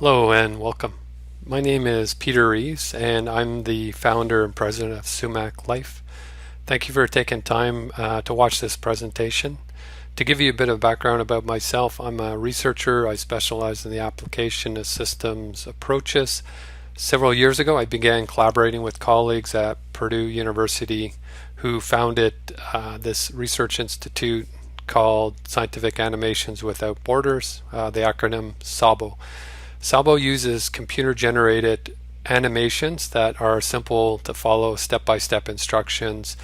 Hello and welcome. My name is Peter Reeves and I'm the founder and president of Sumac Life. Thank you for taking time to watch this presentation. To give you a bit of background about myself, I'm a researcher. I specialize in the application of systems approaches. Several years ago, I began collaborating with colleagues at Purdue University who founded this research institute called Scientific Animations Without Borders, the acronym SAWBO. SAWBO uses computer-generated animations that are simple to follow step-by-step instructions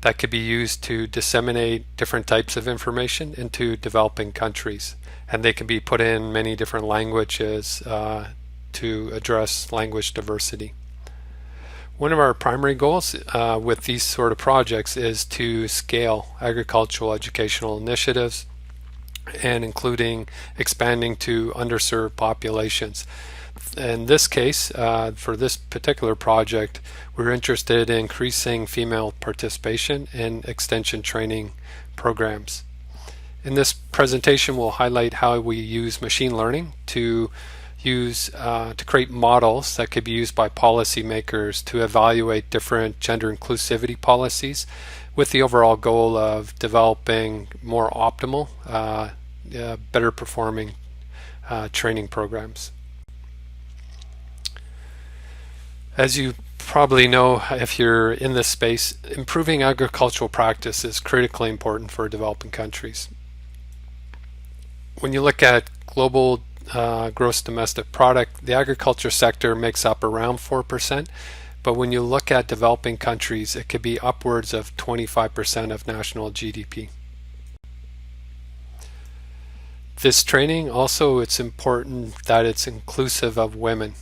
that could be used to disseminate different types of information into developing countries. And they can be put in many different languages to address language diversity. One of our primary goals with these sort of projects is to scale agricultural educational initiatives and including expanding to underserved populations. In this case, for this particular project, we're interested in increasing female participation in extension training programs. In this presentation, we'll highlight how we use machine learning to create models that could be used by policymakers to evaluate different gender inclusivity policies with the overall goal of developing more optimal, better performing training programs. As you probably know, if you're in this space, improving agricultural practice is critically important for developing countries. When you look at global gross domestic product, the agriculture sector makes up around 4%, but when you look at developing countries, it could be upwards of 25% of national GDP. This training also, it's important that it's inclusive of women.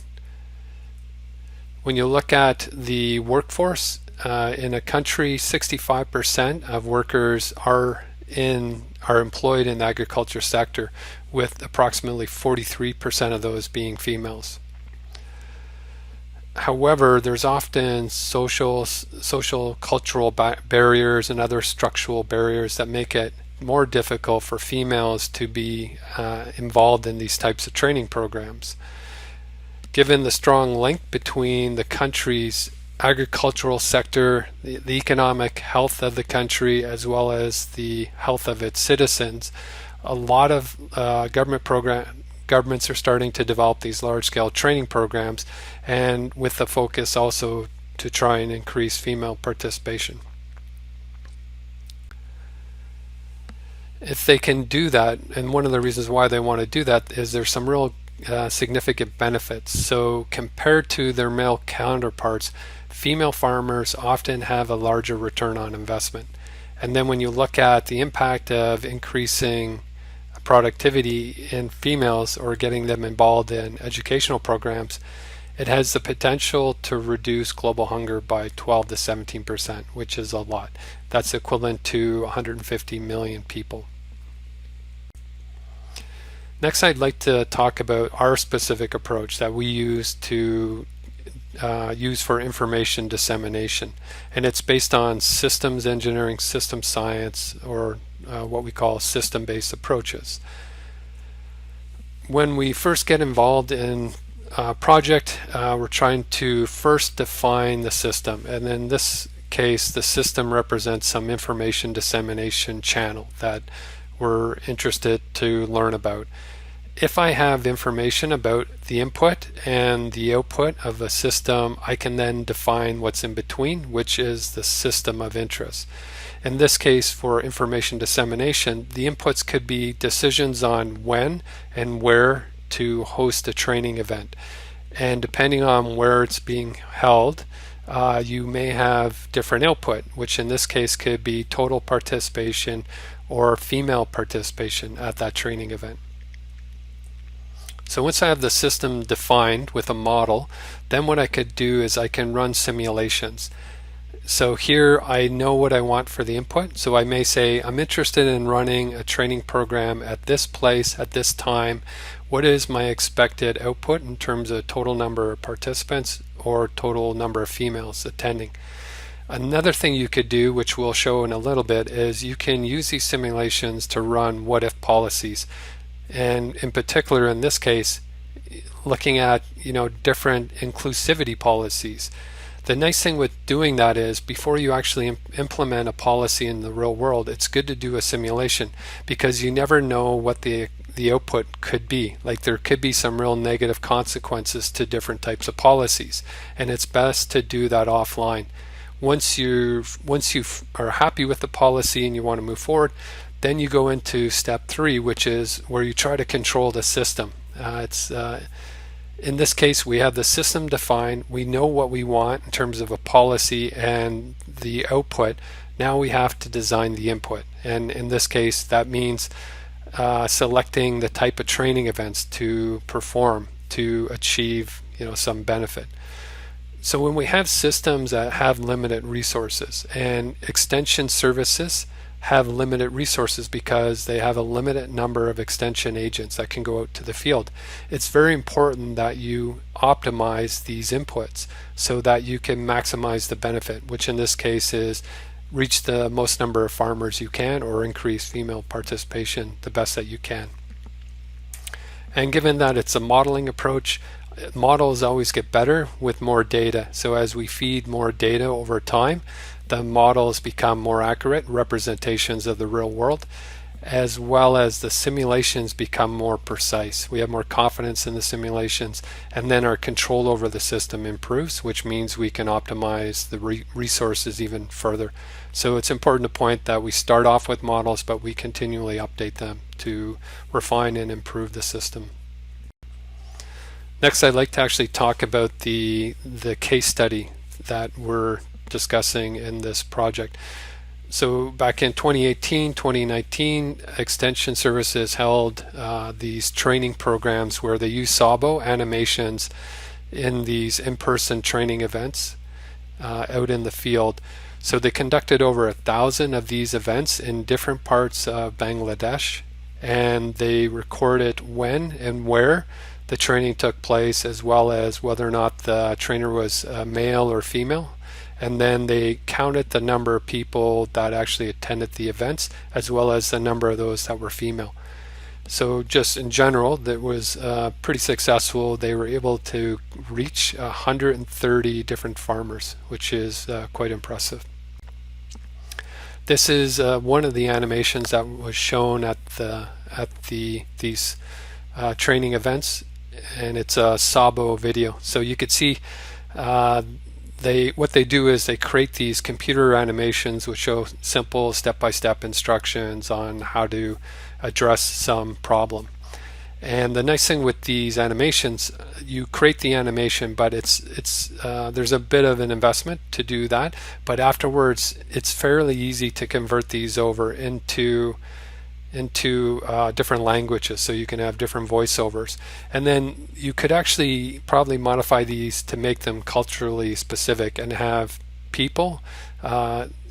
When you look at the workforce in a country, 65% of workers are employed in the agriculture sector, with approximately 43% of those being females. However, there's often social, cultural barriers and other structural barriers that make it more difficult for females to be involved in these types of training programs. Given the strong link between the country's agricultural sector, the economic health of the country, as well as the health of its citizens, a lot of governments are starting to develop these large-scale training programs, and with the focus also to try and increase female participation. If they can do that, and one of the reasons why they want to do that is there's some real significant benefits. So compared to their male counterparts, female farmers often have a larger return on investment. And then when you look at the impact of increasing productivity in females or getting them involved in educational programs, it has the potential to reduce global hunger by 12 to 17%, which is a lot. That's equivalent to 150 million people. Next, I'd like to talk about our specific approach that we use for information dissemination, and it's based on systems engineering, system science, or what we call system-based approaches. When we first get involved in a project, we're trying to first define the system, and in this case, the system represents some information dissemination channel that we're interested to learn about. If I have information about the input and the output of a system, I can then define what's in between, which is the system of interest. In this case, for information dissemination, the inputs could be decisions on when and where to host a training event. And depending on where it's being held, you may have different output, which in this case could be total participation or female participation at that training event. So once I have the system defined with a model, then what I could do is I can run simulations. So here I know what I want for the input. So I may say I'm interested in running a training program at this place at this time. What is my expected output in terms of total number of participants or total number of females attending? Another thing you could do, which we'll show in a little bit, is you can use these simulations to run what-if policies. And in particular, in this case, looking at different inclusivity policies. The nice thing with doing that is before you actually implement a policy in the real world, it's good to do a simulation, because you never know what the output could be. Like, there could be some real negative consequences to different types of policies, and it's best to do that offline. Once you are happy with the policy and you want to move forward, then you go into step 3, which is where you try to control the system. In this case, we have the system defined. We know what we want in terms of a policy and the output. Now we have to design the input. And in this case, that means selecting the type of training events to perform to achieve some benefit. So when we have systems that have limited resources, and extension services have limited resources because they have a limited number of extension agents that can go out to the field, it's very important that you optimize these inputs so that you can maximize the benefit, which in this case is reach the most number of farmers you can, or increase female participation the best that you can. And given that it's a modeling approach, models always get better with more data. So as we feed more data over time, the models become more accurate representations of the real world, as well as the simulations become more precise. We have more confidence in the simulations, and then our control over the system improves, which means we can optimize the resources even further. So it's important to point that we start off with models, but we continually update them to refine and improve the system. Next, I'd like to actually talk about the case study that we're discussing in this project. So back in 2018, 2019, Extension Services held these training programs where they use Sabo animations in these in-person training events out in the field. So they conducted over 1,000 of these events in different parts of Bangladesh, and they recorded when and where the training took place, as well as whether or not the trainer was male or female. And then they counted the number of people that actually attended the events, as well as the number of those that were female. So just in general, that was pretty successful. They were able to reach 130 different farmers, which is quite impressive. This is one of the animations that was shown at these training events, and it's a Sabo video. So you could see what they do is they create these computer animations which show simple step-by-step instructions on how to address some problem. And the nice thing with these animations, you create the animation, but there's a bit of an investment to do that, but afterwards it's fairly easy to convert these over into different languages, so you can have different voiceovers, and then you could actually probably modify these to make them culturally specific and have people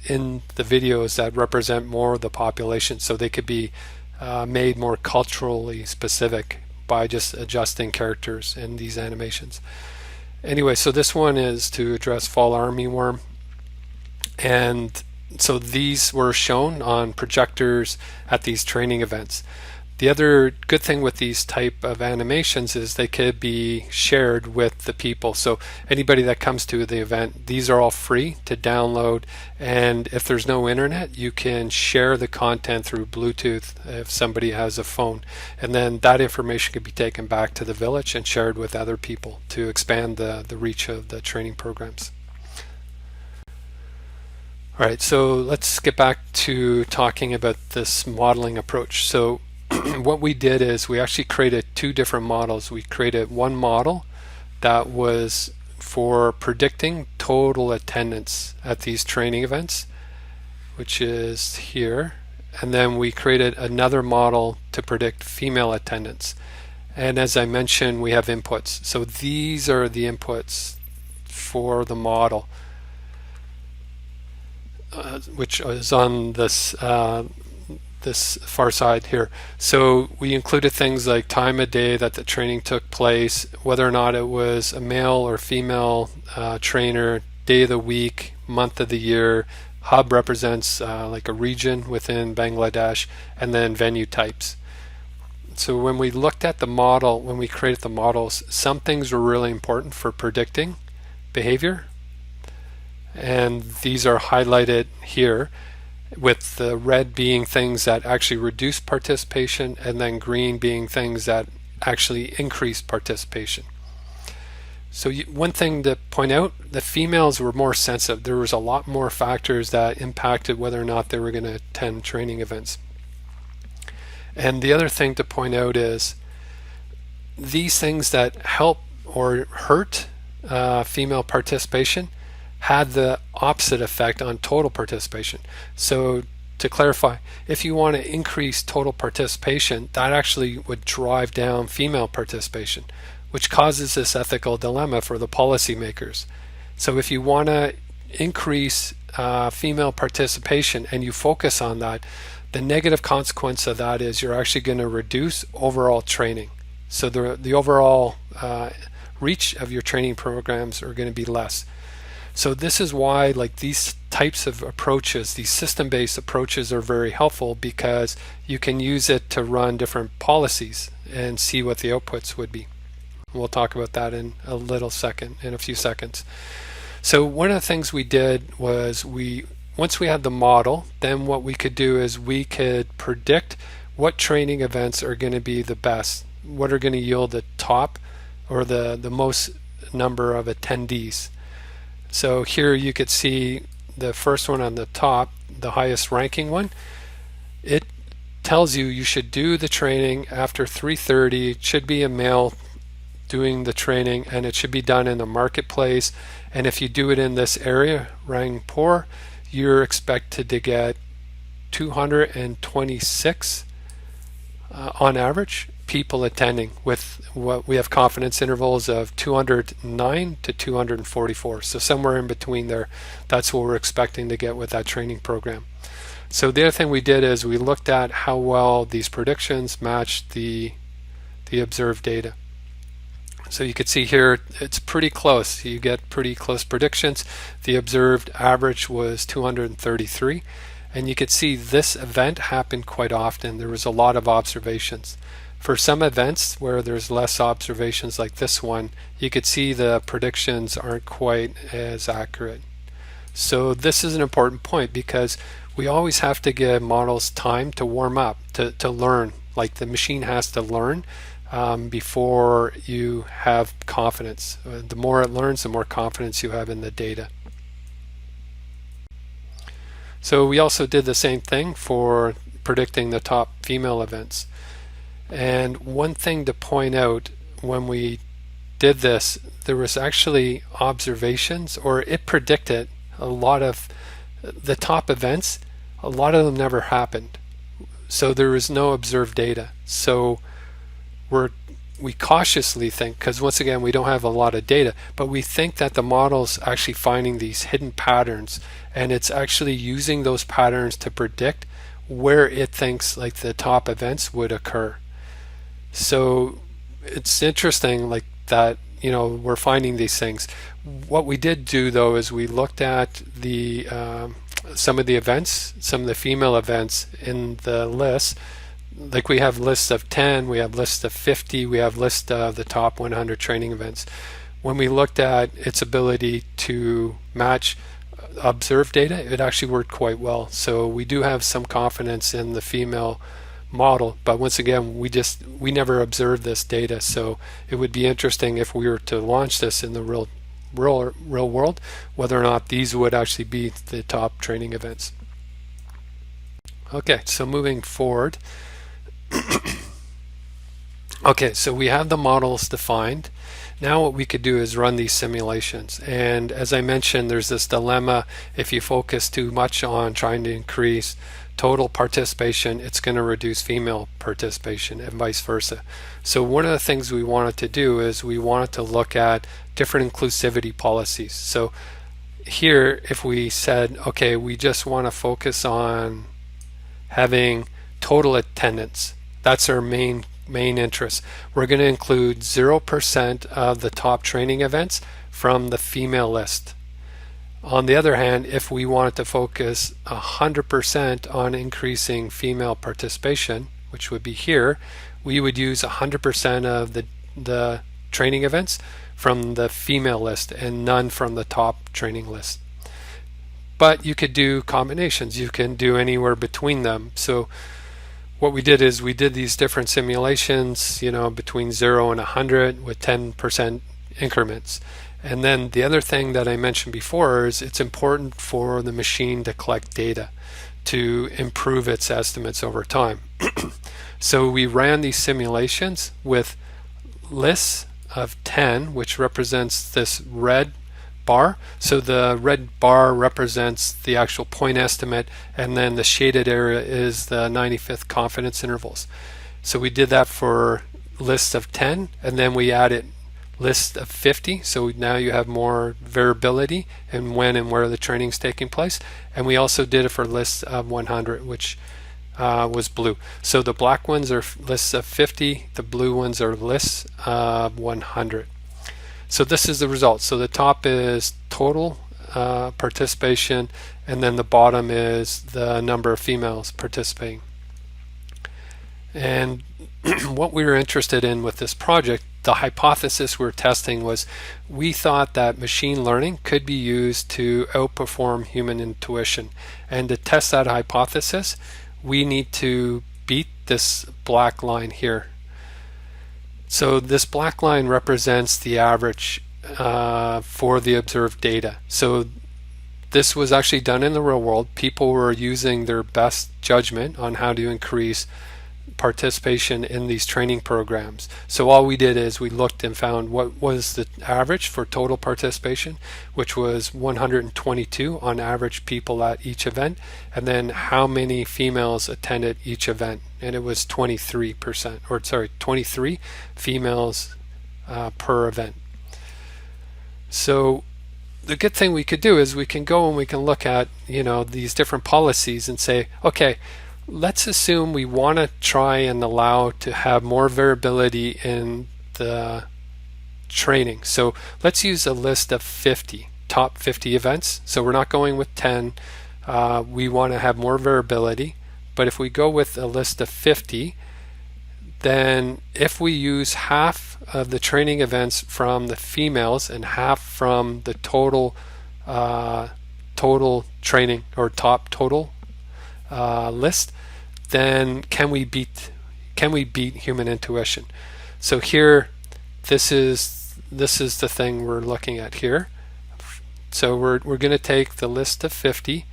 in the videos that represent more of the population, so they could be made more culturally specific by just adjusting characters in these animations. Anyway, so this one is to address fall armyworm, and so these were shown on projectors at these training events. The other good thing with these type of animations is they could be shared with the people. So anybody that comes to the event, these are all free to download, and if there's no internet, you can share the content through Bluetooth if somebody has a phone, and then that information could be taken back to the village and shared with other people to expand the reach of the training programs. All right, so let's get back to talking about this modeling approach. So what we did is we actually created two different models. We created one model that was for predicting total attendance at these training events, which is here, and then we created another model to predict female attendance. And as I mentioned, we have inputs. So these are the inputs for the model, which is on this this far side here. So we included things like time of day that the training took place, whether or not it was a male or female trainer, day of the week, month of the year. Hub represents like a region within Bangladesh, and then venue types. So when we looked at the model, when we created the models, some things were really important for predicting behavior, and these are highlighted here, with the red being things that actually reduce participation and then green being things that actually increase participation. So one thing to point out, the females were more sensitive. There was a lot more factors that impacted whether or not they were going to attend training events. And the other thing to point out is these things that help or hurt female participation had the opposite effect on total participation. So to clarify, if you want to increase total participation, that actually would drive down female participation, which causes this ethical dilemma for the policymakers. So if you want to increase female participation and you focus on that, the negative consequence of that is you're actually going to reduce overall training. So the overall reach of your training programs are going to be less. So this is why these types of approaches, these system-based approaches, are very helpful, because you can use it to run different policies and see what the outputs would be. We'll talk about that in a few seconds. So one of the things we did was once we had the model, then what we could do is we could predict what training events are going to be the best, what are going to yield the top or the most number of attendees. So here you could see the first one on the top, the highest ranking one. It tells you should do the training after 3:30. It should be a male doing the training, and it should be done in the marketplace. And if you do it in this area, Rangpur, you're expected to get 226 on average people attending, with what we have confidence intervals of 209 to 244. So somewhere in between there, that's what we're expecting to get with that training program. So the other thing we did is we looked at how well these predictions matched the observed data. So you could see here it's pretty close. You get pretty close predictions. The observed average was 233, and you could see this event happened quite often. There was a lot of observations. For some events where there's less observations, like this one, you could see the predictions aren't quite as accurate. So this is an important point, because we always have to give models time to warm up, to learn. Like the machine has to learn before you have confidence. The more it learns, the more confidence you have in the data. So we also did the same thing for predicting the top female events. And one thing to point out, when we did this, there was actually observations, or it predicted a lot of the top events. A lot of them never happened. So there was no observed data. So we cautiously think, because once again we don't have a lot of data, but we think that the model's actually finding these hidden patterns, and it's actually using those patterns to predict where it thinks the top events would occur. So it's interesting that we're finding these things. What we did do though is we looked at the some of the events, some of the female events in the list. Like we have lists of 10, we have lists of 50, we have lists of the top 100 training events. When we looked at its ability to match observed data, it actually worked quite well. So we do have some confidence in the female model, but once again we never observed this data, so it would be interesting if we were to launch this in the real world, whether or not these would actually be the top training events. Okay, so moving forward. Okay, so we have the models defined. Now what we could do is run these simulations, and as I mentioned, there's this dilemma. If you focus too much on trying to increase total participation, it's going to reduce female participation, and vice versa. So one of the things we wanted to do is we wanted to look at different inclusivity policies. So here, if we said, okay, we just want to focus on having total attendance, that's our main interest. We're going to include 0% of the top training events from the female list. On the other hand, if we wanted to focus 100% on increasing female participation, which would be here, we would use 100% of the training events from the female list and none from the top training list. But you could do combinations. You can do anywhere between them. So what we did is we did these different simulations, between 0 and 100 with 10% increments. And then the other thing that I mentioned before is it's important for the machine to collect data to improve its estimates over time. So we ran these simulations with lists of 10, which represents this red bar. So the red bar represents the actual point estimate, and then the shaded area is the 95th confidence intervals. So we did that for lists of 10, and then we added list of 50, so now you have more variability in when and where the training is taking place. And we also did it for lists of 100, which was blue. So the black ones are lists of 50, the blue ones are lists of 100. So this is the result. So the top is total participation, and then the bottom is the number of females participating. And what we were interested in with this project, the hypothesis we're testing was we thought that machine learning could be used to outperform human intuition. And to test that hypothesis, we need to beat this black line here. So this black line represents the average for the observed data. So this was actually done in the real world. People were using their best judgment on how to increase participation in these training programs. So all we did is we looked and found what was the average for total participation, which was 122 on average people at each event, and then how many females attended each event, and it was 23%, or sorry, 23 females per event. So the good thing we could do is we can go and we can look at these different policies and say, okay, let's assume we want to try and allow to have more variability in the training. So let's use a list of 50, top 50 events. So we're not going with 10. We want to have more variability. But if we go with a list of 50, then if we use half of the training events from the females and half from the total training or top total list, then can we beat human intuition? So here, this is the thing we're looking at here. So we're going to take the list of 50,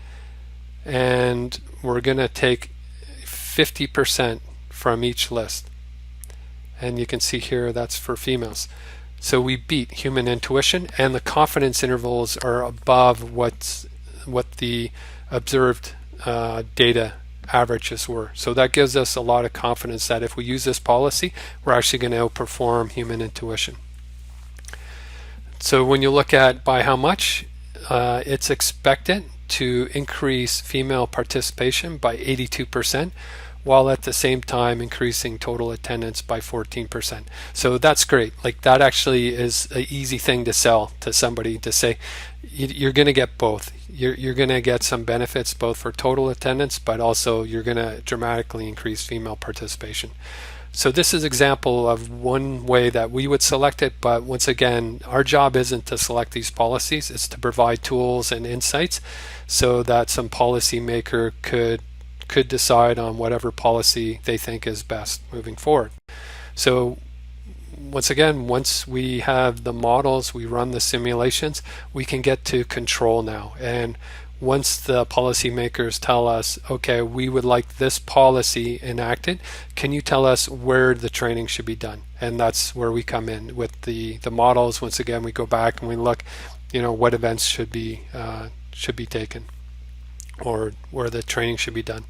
and we're going to take 50% from each list, and you can see here that's for females. So we beat human intuition, and the confidence intervals are above what the observed data averages were. So that gives us a lot of confidence that if we use this policy, we're actually going to outperform human intuition. So when you look at by how much, it's expected to increase female participation by 82%, while at the same time increasing total attendance by 14%. So that's great. Like, that actually is an easy thing to sell to somebody, to say you're going to get both. You're going to get some benefits both for total attendance, but also you're going to dramatically increase female participation. So this is an example of one way that we would select it, but once again, our job isn't to select these policies, it's to provide tools and insights so that some policymaker could decide on whatever policy they think is best moving forward. So once again, once we have the models, we run the simulations, we can get to control now. And once the policymakers tell us, okay, we would like this policy enacted, can you tell us where the training should be done? And that's where we come in with the models. Once again, we go back and we look, what events should be taken, or where the training should be done.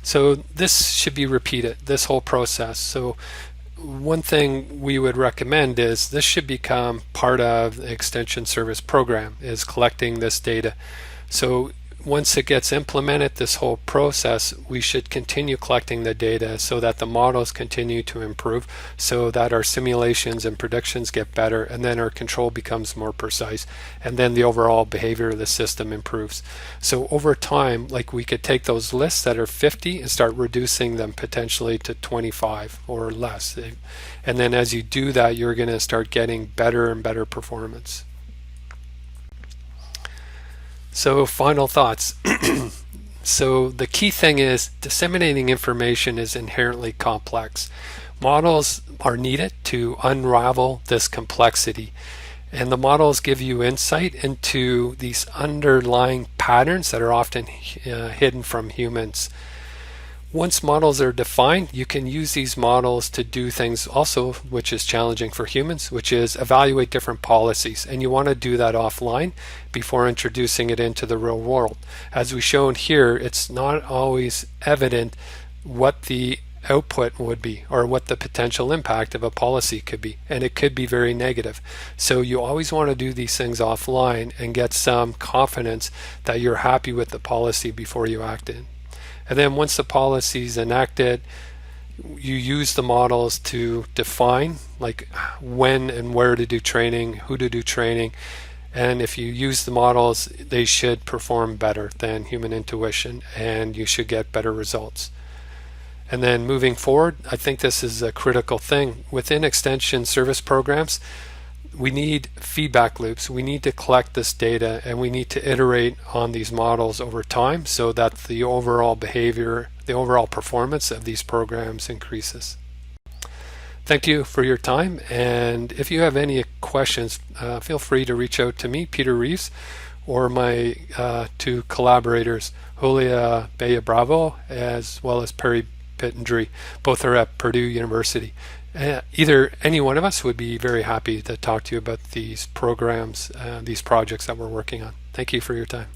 So this should be repeated, this whole process. So one thing we would recommend is this should become part of the extension service program, is collecting this data. So once it gets implemented, this whole process, we should continue collecting the data so that the models continue to improve, so that our simulations and predictions get better, and then our control becomes more precise, and then the overall behavior of the system improves. So over time, like, we could take those lists that are 50 and start reducing them potentially to 25 or less. And then as you do that, you're going to start getting better and better performance. So final thoughts. So the key thing is disseminating information is inherently complex. Models are needed to unravel this complexity, and the models give you insight into these underlying patterns that are often hidden from humans. Once models are defined, you can use these models to do things also, which is challenging for humans, which is evaluate different policies. And you want to do that offline before introducing it into the real world. As we've shown here, it's not always evident what the output would be or what the potential impact of a policy could be, and it could be very negative. So you always want to do these things offline and get some confidence that you're happy with the policy before you act it. And then once the policy is enacted, you use the models to define like when and where to do training, who to do training, and if you use the models, they should perform better than human intuition, and you should get better results. And then moving forward, I think this is a critical thing. Within extension service programs, we need feedback loops. We need to collect this data, and we need to iterate on these models over time so that the overall behavior, the overall performance of these programs increases. Thank you for your time, and if you have any questions, feel free to reach out to me, Peter Reeves, or my two collaborators, Julia Bella-Bravo, as well as Perry Pittendry. Both are at Purdue University. Any one of us would be very happy to talk to you about these programs, these projects that we're working on. Thank you for your time.